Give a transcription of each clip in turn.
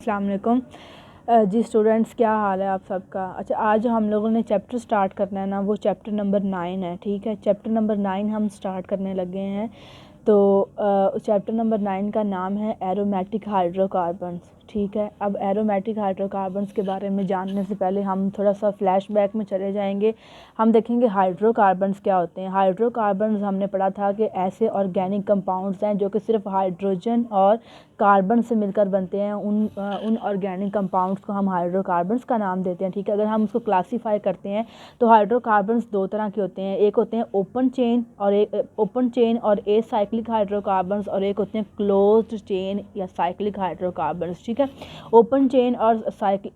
अस्सलाम वालेकुम। जी स्टूडेंट्स, क्या हाल है आप सबका। अच्छा, आज हम लोगों ने चैप्टर स्टार्ट करना है ना, वो चैप्टर नंबर 9 है। ठीक है, चैप्टर नंबर 9 हम स्टार्ट करने लगे हैं। तो चैप्टर नंबर 9 का नाम है एरोमेटिक हाइड्रोकार्बन्स। ठीक है, अब एरोमेटिक हाइड्रोकार्बन्स के बारे में जानने से पहले हम थोड़ा सा फ्लैशबैक में चले जाएंगे। हम देखेंगे हाइड्रोकार्बन्स क्या होते हैं। हाइड्रोकार्बन्स हमने पढ़ा था कि ऐसे ऑर्गेनिक कंपाउंड्स हैं जो कि सिर्फ हाइड्रोजन और कार्बन से मिलकर बनते हैं। उन ऑर्गेनिक कंपाउंड्स को हम हाइड्रोकार्बन्स का नाम देते हैं। ठीक है, अगर हम उसको क्लासीफाई करते हैं तो हाइड्रोकार्बन्स दो तरह के होते हैं। एक होते हैं ओपन चेन और ए साइक्लिक हाइड्रोकार्बन्स, और एक होते हैं क्लोज्ड चेन या साइक्लिक हाइड्रोकार्बन्स। ठीक है, ओपन चेन और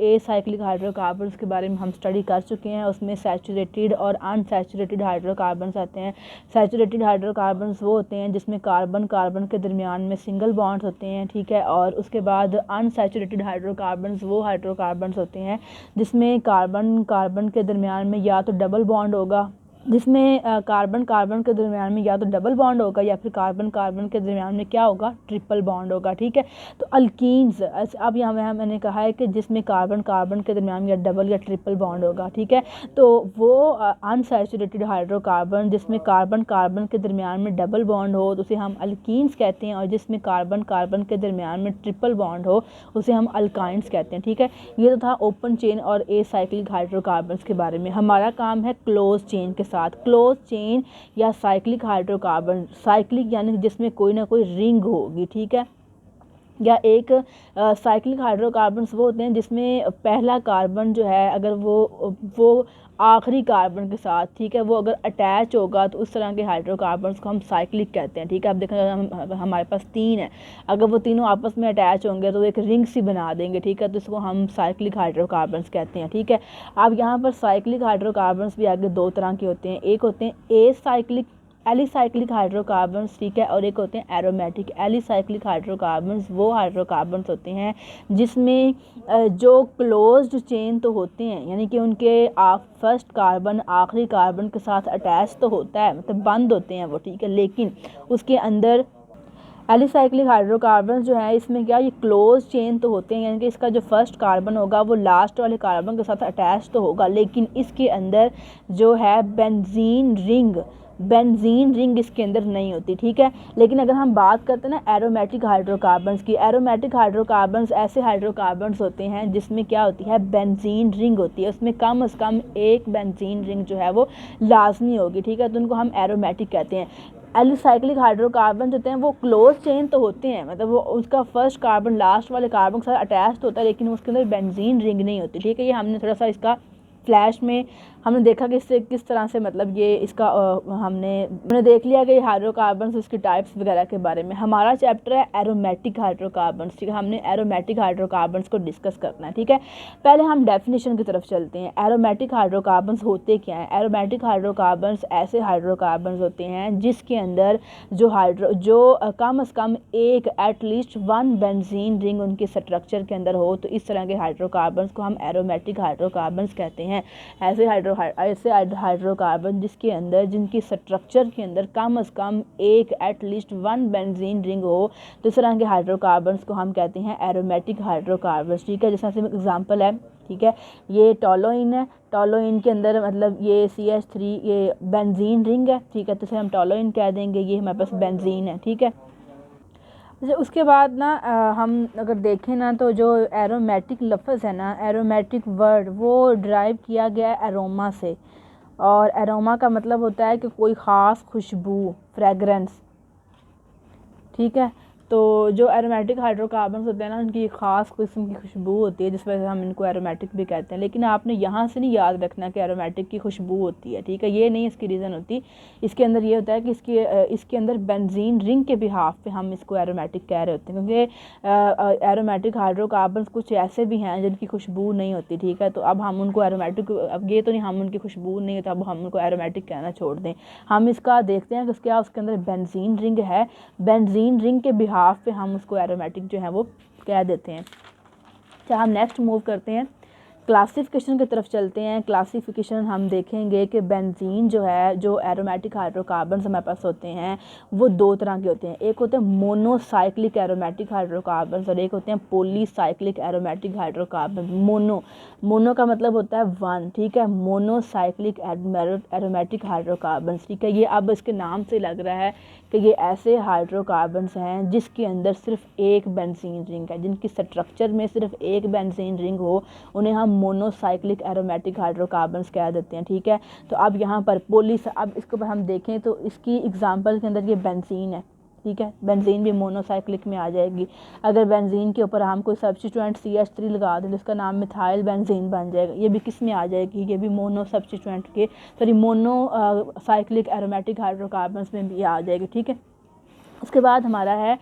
ए साइक्लिक हाइड्रोकार्बन्स के बारे में हम स्टडी कर चुके हैं। उसमें सैचुरेटेड और अनसैचुरेटेड हाइड्रोकार्बन्स आते हैं। सैचुरेटेड हाइड्रोकार्बन्स वो होते हैं जिसमें कार्बन कार्बन के दरमियान में सिंगल बॉन्ड्स होते हैं। ठीक है, और उसके बाद अनसैचुरेटेड हाइड्रोकार्बन्स वो हाइड्रोकार्बन्स होते हैं जिसमें कार्बन कार्बन के दरमियान में या तो डबल बॉन्ड होगा, जिसमें कार्बन कार्बन के दरमियान में या तो डबल बॉन्ड होगा या फिर कार्बन कार्बन के दरमियान में क्या होगा, ट्रिपल बॉन्ड होगा। ठीक है, तो अल्कीन्स, अब यहाँ मैंने कहा है कि जिसमें कार्बन कार्बन के दरमियान या डबल या ट्रिपल बॉन्ड होगा। ठीक है, तो वो अनसैचुरेटेड हाइड्रोकार्बन जिसमें कार्बन कार्बन के दरमियान में डबल बॉन्ड हो तो उसे हम अल्कीन्स कहते हैं, और जिसमें कार्बन कार्बन के दरमियान में ट्रिपल बॉन्ड हो उसे हम अल्काइंस कहते हैं। ठीक है, ये तो था ओपन चेन और ए साइक्लिक हाइड्रोकार्बन्स के बारे में। हमारा काम है क्लोज चेन के साथ। क्लोज चेन या साइक्लिक हाइड्रोकार्बन, साइक्लिक यानी जिसमें कोई ना कोई रिंग होगी। ठीक है, या एक साइक्लिक हाइड्रोकार्बन्स वो होते हैं जिसमें पहला कार्बन जो है अगर वो आखिरी कार्बन के साथ, ठीक है, वो अगर अटैच होगा तो उस तरह के हाइड्रोकार्बन्स को हम साइक्लिक कहते हैं। ठीक है, अब देखें हमारे पास तीन है, अगर वो तीनों आपस में अटैच होंगे तो एक रिंग सी बना देंगे। ठीक है, तो इसको हम साइक्लिक हाइड्रोकार्बन्स कहते हैं। ठीक है, अब यहाँ पर साइक्लिक हाइड्रोकार्बन्स भी आगे दो तरह के होते हैं। एक होते हैं ए साइक्लिक एलिसाइक्लिक हाइड्रोकार्बन्स, ठीक है, और एक होते हैं एरोमेटिक। एलिसाइक्लिक हाइड्रोकार्बन्स वो हाइड्रोकार्बन्स होते हैं जिसमें जो क्लोज्ड चेन तो होते हैं, यानी कि उनके फर्स्ट कार्बन आखिरी कार्बन के साथ अटैच तो होता है, मतलब बंद होते हैं वो। ठीक है, लेकिन उसके अंदर एलिसाइक्लिक हाइड्रोकार्बन जो है इसमें क्या, ये क्लोज चेन तो होते हैं, यानी कि इसका जो फर्स्ट कार्बन होगा वो लास्ट वाले कार्बन के साथ अटैच तो होगा, लेकिन इसके अंदर जो है बेंजीन रिंग इसके अंदर नहीं होती। ठीक है, लेकिन अगर हम बात करते हैं ना एरोमेटिक हाइड्रोकार्बन्स की, एरोमेटिक हाइड्रोकार्बन्स ऐसे हाइड्रोकार्बन्स होते हैं जिसमें क्या होती है, बेंजीन रिंग होती है। उसमें कम से कम एक बेंजीन रिंग जो है वो लाजमी होगी। ठीक है, तो उनको हम एरोमेटिक कहते हैं। एलिसाइक्लिक हाइड्रोकार्बन होते हैं वो क्लोज चेन तो होते हैं, मतलब वो उसका फर्स्ट कार्बन लास्ट वाले कार्बन के साथ अटैच होता है, लेकिन उसके अंदर बेंजीन रिंग नहीं होती। ठीक है, ये हमने थोड़ा सा इसका फ्लैश में हमने देखा कि इससे किस तरह से, मतलब ये इसका हमने देख लिया कि हाइड्रोकार्बन्स, उसकी टाइप्स वगैरह के बारे में। हमारा चैप्टर है एरोमेटिक हाइड्रोकार्बन्स। ठीक है, हमने एरोमेटिक हाइड्रोकार्बन्स को डिस्कस करना है। ठीक है, पहले हम डेफिनेशन की तरफ चलते हैं। एरोमेटिक हाइड्रोकार्बन्स होते क्या हैं। एरोमेटिक हाइड्रोकार्बन्स ऐसे हाइड्रोकार्बन्स होते हैं जिसके अंदर जो कम से कम एक एटलीस्ट वन बेंजीन रिंग उनके स्ट्रक्चर के अंदर हो, तो इस तरह के हाइड्रोकार्बन्स को हम एरोमेटिक हाइड्रोकार्बन्स कहते हैं। ऐसे हाइड्रोकार्बन जिनकी स्ट्रक्चर के अंदर कम से कम एक एटलीस्ट वन बेंजीन रिंग हो, तो इस तरह के हाइड्रोकार्बन्स को हम कहते हैं एरोमेटिक हाइड्रोकार्बन्स। ठीक है, जैसे एग्जांपल है, ठीक है, ये टोलोइन है, टोलोइन के अंदर मतलब ये CH3 ये बेंजीन रिंग है। ठीक है, तो इसे हम टोलोइन कह देंगे, ये हमारे पास बेंजीन है। ठीक है, उसके बाद ना हम अगर देखें ना तो जो एरोमेटिक लफ्ज़ है ना, एरोमेटिक वर्ड वो ड्राइव किया गया एरोमा से, और एरोमा का मतलब होता है कि कोई ख़ास खुशबू, फ्रेगरेंस। ठीक है, तो जो एरोमेटिक हाइड्रोकार्बन्स होते हैं ना, उनकी ख़ास किस्म की खुशबू होती है, जिस वजह से हम इनको एरोमेटिक भी कहते हैं। लेकिन आपने यहाँ से नहीं याद रखना कि एरोमेटिक की खुशबू होती है। ठीक है, ये नहीं इसकी रीज़न होती। इसके अंदर ये होता है कि इसके अंदर बेंजीन रिंग के बिहाफ पे हम इसको एरोमेटिक कह रहे होते हैं, क्योंकि एरोमेटिक हाइड्रोकार्बन्स कुछ ऐसे भी हैं जिनकी खुशबू नहीं होती। ठीक है, तो अब हम उनको एरोमेटिक, अब ये तो नहीं हम उनकी खुशबू नहीं होती, अब हम उनको एरोमेटिक कहना छोड़ दें। हम इसका देखते हैं कि क्या उसके अंदर बेंजीन रिंग है, बेंजीन रिंग के बिहाफ पे हम उसको एरोमेटिक जो है वो कह देते हैं। अच्छा, हम नेक्स्ट मूव करते हैं। क्लासिफिकेशन की तरफ चलते हैं। क्लासिफिकेशन हम देखेंगे कि बेंजीन जो है, जो एरोमेटिक हाइड्रोकार्बन्स हमारे पास होते हैं वो दो तरह के होते हैं। एक होते हैं मोनोसाइक्लिक एरोमेटिक हाइड्रोकार्बन्स और एक होते हैं पॉलीसाइक्लिक एरोमेटिक हाइड्रोकार्बन। मोनो का मतलब होता है वन, ठीक है। मोनोसाइक्लिक एरोमेटिक हाइड्रोकार्बन्स, ठीक है। ये अब इसके नाम से लग रहा है कि ये ऐसे हाइड्रोकार्बन्स हैं जिसके अंदर सिर्फ एक बेंजीन रिंग है, जिनकी स्ट्रक्चर में सिर्फ एक बेंजीन रिंग हो, उन्हें हम मोनोसाइक्लिक एरोमेटिक हाइड्रोकार्बन्स कह देते हैं, ठीक है। तो अब यहाँ पर अब इसके ऊपर हम देखें तो इसकी एग्जांपल के अंदर ये बेंजीन है, ठीक है। बेंजीन भी मोनोसाइक्लिक में आ जाएगी। अगर बेंजीन के ऊपर हम कोई सब्स्टिट्यूएंट CH3 लगा दें जिसका नाम मिथाइल बेंजीन बन जाएगा, ये भी किस में आ जाएगी, ये भी मोनो सब्स्टिट्यूएंट के मोनो साइक्लिक एरोमेटिक हाइड्रोकार्बन्स में भी आ जाएगी, ठीक है। उसके बाद हमारा है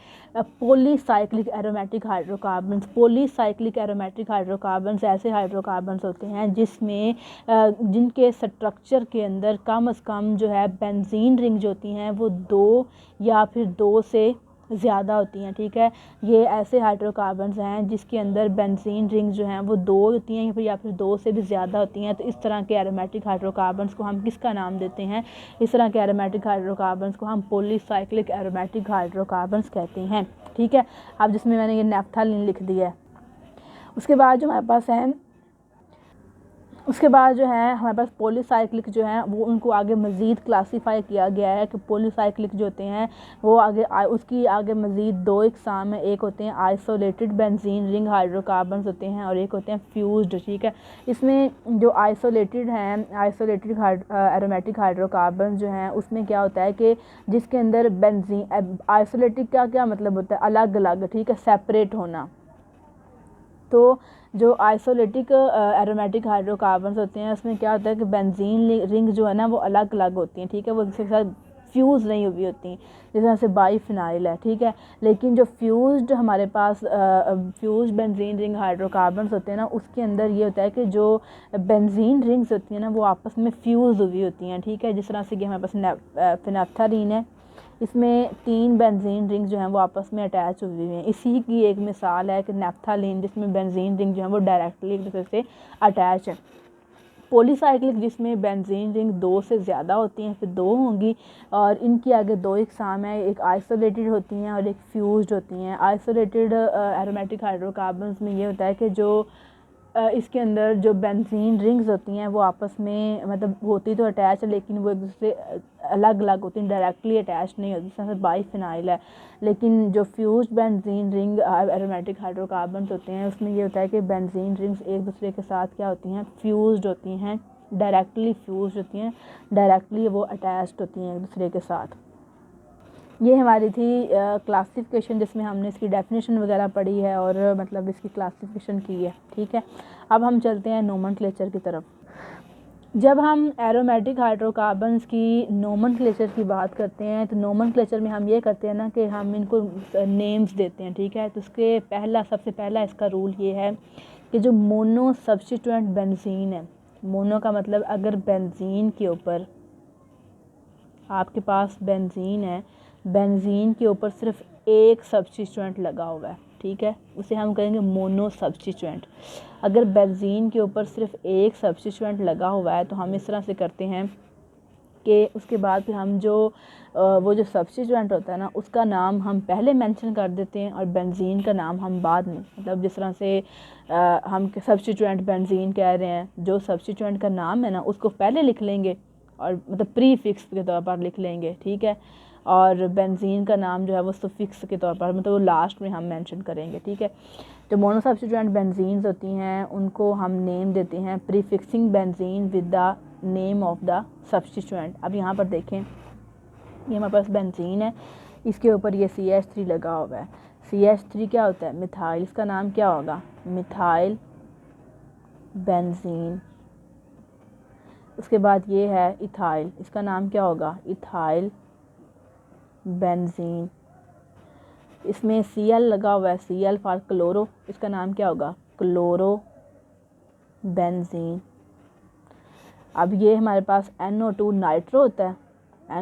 polycyclic aromatic hydrocarbons. Polycyclic aromatic hydrocarbons ऐसे हाइड्रोकार्बन्स होते हैं जिसमें जिनके स्ट्रक्चर के अंदर कम से कम जो है बेंजीन रिंग जो होती हैं वो दो या फिर दो से ज़्यादा होती हैं, ठीक है। ये ऐसे हाइड्रोकार्बन्स हैं जिसके अंदर बेंजीन रिंग जो हैं वो दो होती हैं या फिर दो से भी ज़्यादा होती हैं। तो इस तरह के एरोमेटिक हाइड्रोकार्बन्स को हम किसका नाम देते हैं, इस तरह के एरोमेटिक हाइड्रोकार्बन्स को हम पॉलीसाइक्लिक एरोमेटिक हाइड्रोकार्बन्स कहते हैं, ठीक है। अब जिसमें मैंने ये नैप्थालीन लिख दिया है। उसके बाद जो हमारे पास है हमारे पास पॉलीसाइक्लिक जो हैं वो उनको आगे मज़ीद क्लासीफाई किया गया है कि पॉलीसाइक्लिक जो होते हैं वो उसकी आगे मज़ीद दो इकसाम है। एक होते हैं आइसोलेटेड बेंजीन रिंग हाइड्रोकार्बन्स होते हैं और एक होते हैं फ्यूज्ड, ठीक है। इसमें जो आइसोलेटेड एरोमेटिक हाइड्रोकार्बन जो हैं उसमें क्या होता है कि जिसके अंदर बेंजीन, आइसोलेटेड का क्या मतलब होता है, अलग अलग, ठीक है, सेपरेट होना। तो जो आइसोलेटिक एरोमेटिक हाइड्रोकार्बन्स होते हैं उसमें क्या होता है कि बेंजीन रिंग जो है ना वो अलग अलग होती हैं, ठीक है, वो किसी के साथ फ्यूज़ नहीं हुई होती, जैसे से बाईफिनाइल है, ठीक है। लेकिन जो फ्यूज्ड हमारे पास फ्यूज्ड बेंजीन रिंग हाइड्रोकार्बन्स होते हैं ना उसके अंदर ये होता है कि जो बेंजीन रिंग्स होती हैं ना वो आपस में फ्यूज़ हुई होती हैं, ठीक है। जिस तरह से कि हमारे पास फिनाप्थलीन है, इसमें 3 बेंजीन रिंग जो हैं वो आपस में अटैच हुई हुई हैं। इसी की एक मिसाल है कि नैप्थालीन जिसमें बेंजीन रिंग जो है वो डायरेक्टली एक दूसरे से अटैच है। पॉलीसाइक्लिक जिसमें बेंजीन रिंग दो से ज़्यादा होती हैं, फिर दो होंगी और इनकी आगे दो इकसाम है, एक आइसोलेटेड होती हैं और एक फ्यूज्ड होती हैं। आइसोलेटेड एरोमेटिक हाइड्रोकार्बन्स में ये होता है कि जो इसके अंदर जो बेंजीन रिंग्स होती हैं वो आपस में मतलब होती तो अटैच है लेकिन वो एक दूसरे अलग अलग होती हैं, डायरेक्टली अटैच नहीं होती, जैसे बाईफिनाइल है। लेकिन जो fused benzene ring aromatic hydrocarbons होते हैं उसमें ये होता है कि बेंजीन रिंग्स एक दूसरे के साथ क्या होती हैं, फ्यूज्ड होती हैं, डायरेक्टली फ्यूज्ड होती हैं, डायरेक्टली वो अटैच्ड होती हैं एक दूसरे के साथ। ये हमारी थी क्लासिफिकेशन जिसमें हमने इसकी डेफिनेशन वगैरह पढ़ी है और मतलब इसकी क्लासिफिकेशन की है, ठीक है। अब हम चलते हैं नोमेनक्लेचर की तरफ। जब हम एरोमेटिक हाइड्रोकार्बन्स की नोमेनक्लेचर की बात करते हैं तो नोमेनक्लेचर में हम ये करते हैं ना कि हम इनको नेम्स देते हैं, ठीक है। तो उसके सबसे पहला इसका रूल ये है कि जो मोनो सब्स्टिट्यूएंट बेंजीन है, मोनो का मतलब अगर बेंजीन के ऊपर आपके पास बेंजीन है, बेंजीन के ऊपर सिर्फ एक सब्स्टिट्यूएंट लगा हुआ है, ठीक है, उसे हम कहेंगे मोनो सब्स्टिट्यूएंट। अगर बेंजीन के ऊपर सिर्फ एक सब्स्टिट्यूएंट लगा हुआ है तो हम इस तरह से करते हैं कि उसके बाद फिर हम वो जो सब्स्टिट्यूएंट होता है ना उसका नाम हम पहले मेंशन कर देते हैं और बेंजीन का नाम हम बाद में, मतलब जिस तरह से हम सब्स्टिट्यूएंट बेंजीन कह रहे हैं, जो सब्स्टिट्यूएंट का नाम है ना उसको पहले लिख लेंगे और मतलब प्रीफिक्स के तौर पर लिख लेंगे, ठीक है। और बेंजीन का नाम जो है वो सुफिक्स के तौर पर मतलब वो लास्ट में हम मेंशन करेंगे, ठीक है। जो मोनो सब्स्टिट्यूएंट बेंजीन्स होती हैं उनको हम नेम देते हैं prefixing benzene with the name of the substituent. अब यहाँ पर देखें, ये हमारे पास बेंजीन है, इसके ऊपर ये CH3 लगा हुआ है। CH3 क्या होता है, मिथाइल, इसका नाम क्या होगा, मिथाइल बेंजीन। उसके बाद ये है इथाइल, इसका नाम क्या होगा, इथाइल बेंजीन। इसमें Cl लगा हुआ है, Cl फॉर क्लोरो, इसका नाम क्या होगा, क्लोरो बेंजीन। अब ये हमारे पास NO2 नाइट्रो होता है,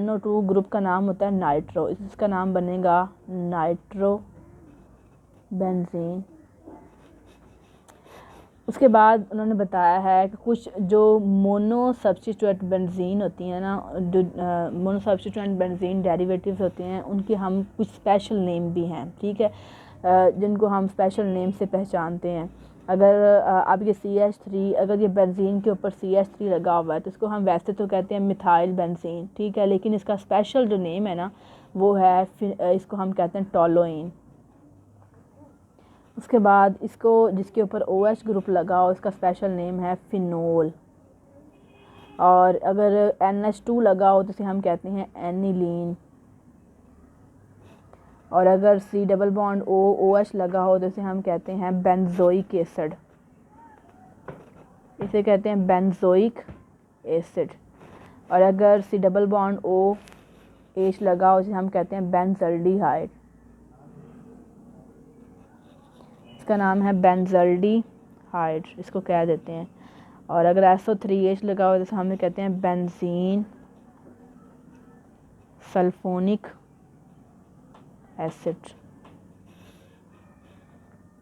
NO2 ग्रुप का नाम होता है नाइट्रो, इसका नाम बनेगा नाइट्रो बेंजीन। उसके बाद उन्होंने बताया है कि कुछ जो मोनो सब्स्टिट्यूएंट बेंजीन होती हैं ना, जो मोनो सब्स्टिट्यूएंट बेंजीन डेरिवेटिव्स होते हैं, उनके हम कुछ स्पेशल नेम भी हैं, ठीक है, जिनको हम स्पेशल नेम से पहचानते हैं। अगर अब ये CH3, अगर ये बेंजीन के ऊपर CH3 लगा हुआ है तो इसको हम वैसे तो कहते हैं मिथाइल बेंजीन, ठीक है, लेकिन इसका स्पेशल जो नेम है ना वो है, इसको हम कहते हैं टोलोइन। उसके बाद इसको जिसके ऊपर OH ग्रुप लगा हो इसका स्पेशल नेम है फिनोल। और अगर NH2 लगा हो तो इसे हम कहते हैं एनिलीन। और अगर C double bond O OH लगा हो तो इसे हम कहते हैं बेंजोइक एसिड, इसे कहते हैं बेंजोइक एसिड। और अगर C double bond O H लगा हो इसे हम कहते हैं बेंजल्डिहाइड, इसका नाम है बेंजल्डिहाइड, इसको कह देते हैं। और अगर SO3H लगा हो तो हम कहते हैं बेंजीन सल्फोनिक एसिड।